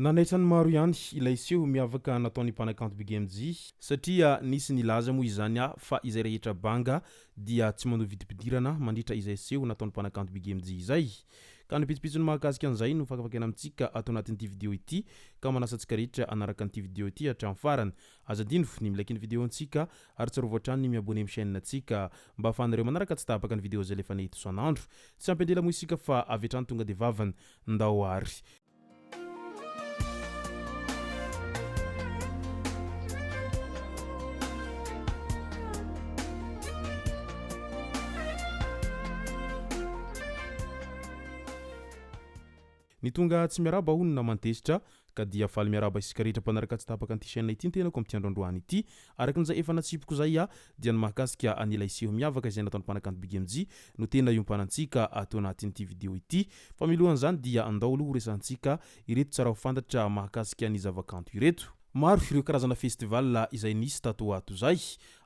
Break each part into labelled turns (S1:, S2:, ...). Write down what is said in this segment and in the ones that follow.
S1: Nanaitany maro ihany ilay seho miavaka nataony mpanakanto BGMG satria nisy nilaza moa izany fa izay rehetra banga dia tsy manao vidim-pidirana mandritra izay seho nataony mpanakanto BGMG izay. Ka nipitsipitsony mahakasika an'izay no fakafakena amintsika ato anatin'ity vidéo ity ka manasa antsika rehetra anaraka an'ity vidéo ity hatramin'ny farany. Azadino ny milaiky ny vidéo antsika ary tsara voatrany ny abonneo amin'ny chaîne antsika mba ahafahanareo manaraka tsy tapaka ny vidéo zay lefa nahita isan'andro. Tsy ampendela moa isika fa avy hatrany tonga de vavany ndao ary. Ny tonga tsy miaraba hono na mantesitra ka dia faly miaraba isika rehetra mpanaraka tsy tapaka an'ity chaîne ity tena ko amin'ity androandroany ity arakan'izay efa natsipiko zay dia ny mahakasika anilay seho miavaka izay nataony mpanakanto BGMG no tena iompanantsika ato anatin'ity vidéo ity fa milohan'izany dia andao aloha resantsika ireto tsara ho fantatra mahakasika ny zavakanto ireto. Maro ireo karazana festival izay nisy tato ato zay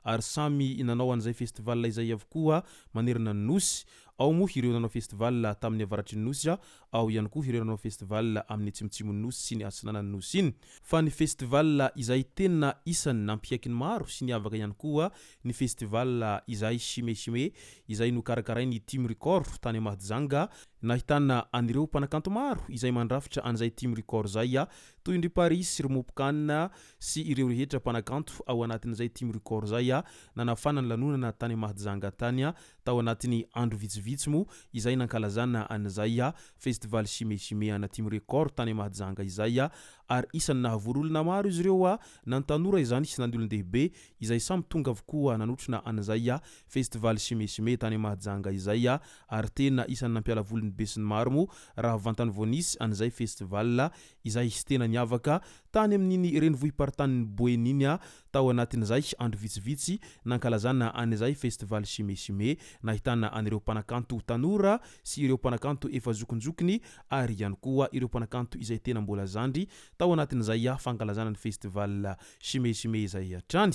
S1: ary samy nanao an'izay festival izay avokoa manerana ny nosy. Ao moa ireo nanao festival tamin'ny avaratry ny nosy ao ihany koa ireo nanao festival amin'ny atsimotsimon'ny nosy sy ny atsinanan'ny nosy iny. Fa ny festival izay tena isany nampihaiky ny maro sy niavaka ihany koa ny festival izay chimechime izay nokarakarainy team record tany Mahajanga nahitana an'ireo mpanakanto maro izay mandrafitra an'izay team record zay toy ndry Paris, Romopokana sy ireo rehetra mpanakanto ao anatin'izay team record zay nanafana ny lanonana tany Mahajanga tany tao anatin'ny andro vitsivitsy mo izay nankalazana an'izay festival chimechime ana team record tany Mahajanga izay ary isany nahavory maro izy ireo na tanora izany sy nandy olon-dehibe izay samy tonga avokoa nanotrona an'izay festival chimechime tany Mahajanga izay ary tena isany nampiala volony be sy ny maro mo raha vantany voanisy an'izay festival izay tena niavaka tany amin'iny renivohim-paritany Boeniny tao anatin'izay andro vitsivitsy nankalazana an'izay festival chimechime nahitana an'ireo mpanakanto tanora sy ireo mpanakanto efa zokonjokony ary ihany koa ireo mpanakanto izay tena mbola zandry tao anatin'izay fankalazana ny festival chimechime izay hatrany.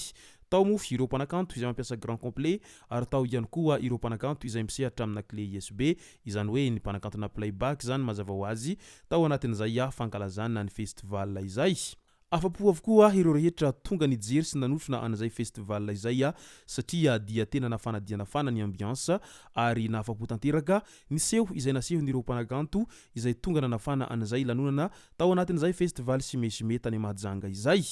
S1: Tao moa ireo mpanakanto izay mampiasa grand complet ary tao ihany koa ireo mpanakanto izay misehatra amina clé USB izany hoe ny mpanakanto na playback zany mazava ho azy tao anatin'izay fankalazana ny festival izay. Afapo avokoa ireo rehetra tonga nijery sy nanotrona an'izay festival izay satria dia tena nafana ny ambiance ary nafapo tanteraka ny seho izay nasehon'ireo mpanakanto izay tonga nanafana an'izay lanonana tao anatin'izay festival chimechime tany Mahajanga izay.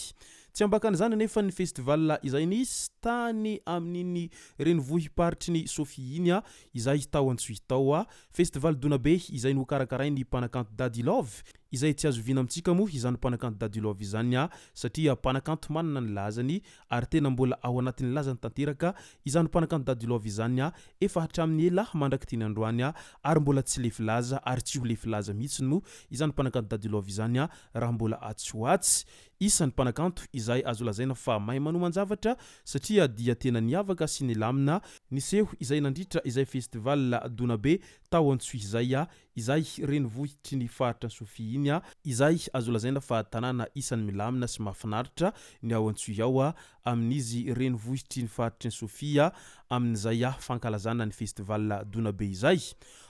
S1: Tsy ambakan'izany nefa ny festival izay nisy tany amin'iny renivohim-paritry ny Sofia iny izay tao Antsohihy tao festival Donabe izay nokarakarainy mpanakanto Daddy Love izay tsy azo vina amintsika moa izany mpanakanto Daddy Love izany satria mpanakanto manana ny lazany ary tena mbola ao anatin'ny lazany tanteraka izany mpanakanto Daddy Love izany efa hatramin'ny ela mandraky teny androany ary mbola tsy lefy laza ary tsy ho lefy laza mihitsy no izany mpanakanto Daddy Love izany raha mbola atsy isan'ny mpanakanto izay azo lazaina fa mahay manao zavatra satria dia tena niavaka sy nilamina ny seho izay nandritra izay festival Donabe tao Antsohihy izay renivohitry ny faritra Sofia iny izay azo lazaina fa tanàna isany milamina sy mahafinaritra ny ao Antsohihy ao amin'izy renivohitry ny faritra ny Sofia amin'izay fankalazana ny festival Donabe izay.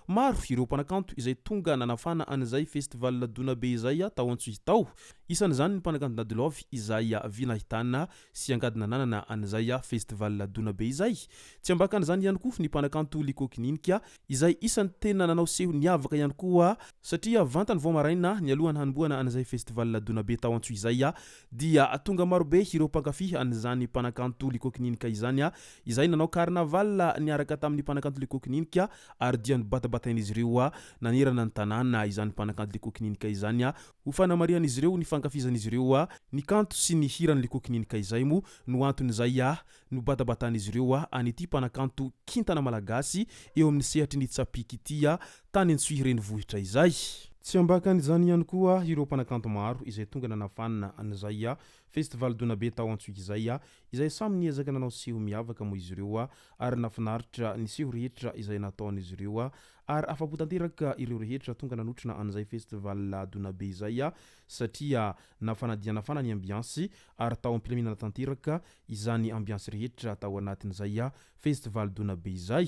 S1: Maro ireo mpanakanto izay tonga nanafana an'izay festival Donabe izay tao Antsohihy tao. Isan'izany ny mpanakanto Daddy Love izay vinahitana sy angadina nanana an'izay festival Donabe izay. Tsy ambakan'izany ihany koa ny mpanakanto Lico Kininike izay isany tena nanao seho niavaka ihany koa satria vantany vao maraina ny alohany hanomboana an'izay festival Donabe tao Antsohihy izay dia tonga marobe ireo mpankafy an'izany mpanakanto Lico Kininike izay nanao carnaval niaraka tamin'ny mpanakanto Lico Kininike ary dia nibatabatain'izy ireo nanerana ny tanàna izany mpanakanto Lico Kininike izany ho fanamarian'izy ireo ny fankafizan'izy ireo ny kanto sy ny hirany Lico Kininike izay mo no anton'izay no batabatan'izy ireo an'ity mpanakanto kintana malagasy eo amin'ny sehatry ny Tsapiky ity tany Antsohihy renivohitra izay. Tsy ambakan'izany ihany koa ireo mpanakanto maro izay tonga nanafana an'izay festival Donabe tao Antsohihy izay samy niezaka nanao seho miavaka moa izy ireo ary nafinaritra ny seho rehetra izay nataon'izy ireo ary afapo tanteraka ireo rehetra tonga nanotrona an'izay festival Donabe izay satria nafana ny ambiance ary tao ampilaminana tanteraka izany ambiance rehetra tao anatin'izay festival Donabe izay.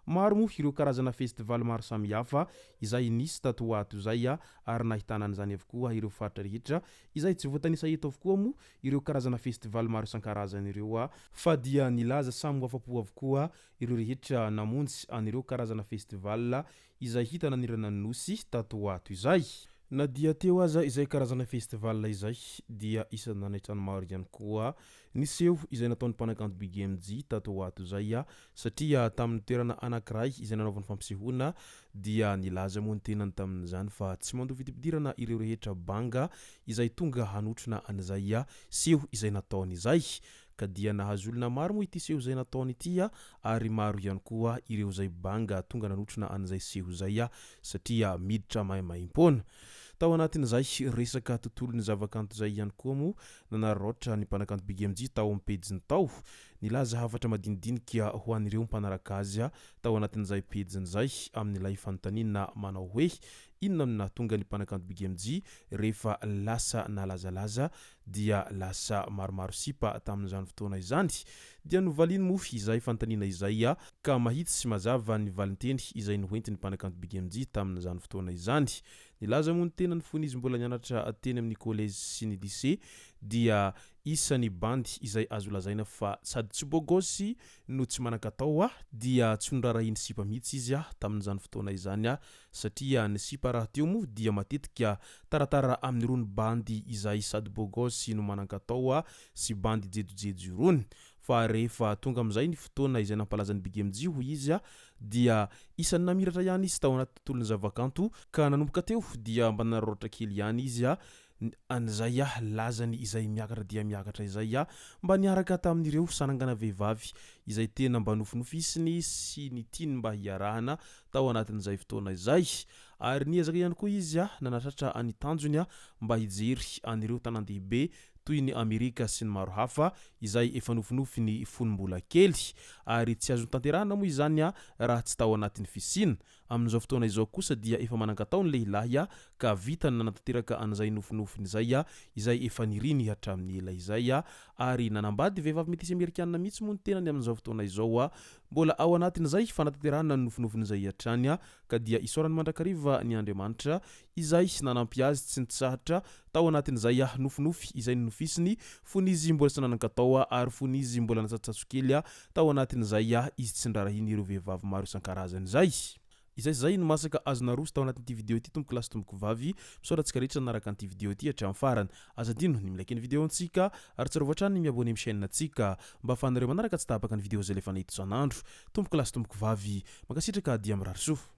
S1: maro moa ireo karazana festival maro samihafa izay nisy tato ato zay ary nahitana an'izany avokoa ireo faritra rehetra izay tsy voatanisa eto avokoa mo ireo karazana festival maro isan-karazany ireo fa dia nilaza samy afapo avokoa ireo rehetra namonjy anireo karazana festival izay hitana nirana nosy tato ato izay na dia teo aza izay karazana festival izay dia isany nanatrano maro ihany koa niseho izay nataon'ny mpanakanto BGMG tato ato zay satria tamin'ny toerana anankiray izay nanaovan'ny fampisehoana dia nilaza moa ny tenany tamin'izany fa tsy mandoa vidibidirana ireo rehetra banga izay tonga hanotrona an'izay seho izay nataony izay ka dia nahazo olona maro moa ity seho izay nataony ity ary maro ihany koa ireo zay banga tonga nanotrona an'izay seho zay satria miditra maimaimpona tao anatin'izay resaka tontolon'ny zavakanto zay ihany koa mo nanararaotra ny mpanakanto BGMG tao amin'ny pejiny tao nilaza havatra madinidinika ho an'ireo mpanaraka azy tao anatin'izay pejiny zay amin'ilay fanontaniana manao hoe inona no nahatonga ny mpanakanto BGMG rehefa lasa nalazalaza dia lasa maromaro sipa tamin'izany fotoana izany dia novaliny mofy izay fanontaniana izay ka mahitsy sy mazava ny valinteny izay nohoentiny mpanakanto BGMG tamin'izany fotoana izany nilaza moa ny tena ny fonizy mbola nianatra teny amin'ny collège sy ny lycée dia isan'ny bandy izay azo lazaina fa sady tsy bogosy no tsy manan-katao dia tsy nondrarahiny sipa mihitsy izy tamin'izany fotoana izany satria ny sipa raha teo moa dia matetika taratara amin'irony bandy izay sady bogosy no manan-katao sy bandy jejojejo irony fa rehefa tonga amin'izay ny fotoana izay nampalazan'ny BGMG ho izy dia isan'ny namiratra ihany izy tao anaty tontolon'ny zavakanto ka nanomboka teo dia mba nararaotra kely ihany izy an'izay lazany izay miakatra dia miakatra izay mba niaraka tamin'ireo sanangana vehivavy izay tena mba nofinofisiny sy ny tiany mba hiarahana tao anatin'izay fotoana izay ary niezaka ihany koa izy nanatratra anitanjony mba hijery an'ireo tanan-dehibe toy ny Amerika sy ny maro hafa izay efa nofinofiny fonom-bola kely ary tsy azo tanterahana moa izany raha tsy tao anatin'ny fisina amin'izao fotoana izao kosa dia efa manan-katao ny lehilahy ka vitany nanatanteraka an'izay nofinofiny izay efa niriny hatramin'ny ela izay ary nanambady vehivavy metisy Amerikanina mihitsy moa ny tenany amin'izao fotoana izao mbola ao anatin'izay fanatanterahana ny nofinofiny izay hatrany ka dia isorany mandrakariva ny Andriamanitra izay nanampy azy tsy nitsahatra tao anatin'izay nofinofy izay nofisiny fonizy mbola tsy nanan-katao ary fonizy mbola natsatsatso-kely tao anatin'izay izy tsy ndrarahiny ireo vehivavy maro isan-karazany izay no masaka azona roso tao anatin'ity video ity tomboko lasy tomboko vavy misaorantsika rehetra naraka an'ity video ity hatramin'ny farany azadino ny milaiky ny video antsika ary tsy rovoatra ny miabone amin'ny chaîne antsika mba ahafahanareo manaraka tsy tapaka ny video zay lefa nahito isan'andro tomboko lasy tomboko vavy makasitraka dia mirary soa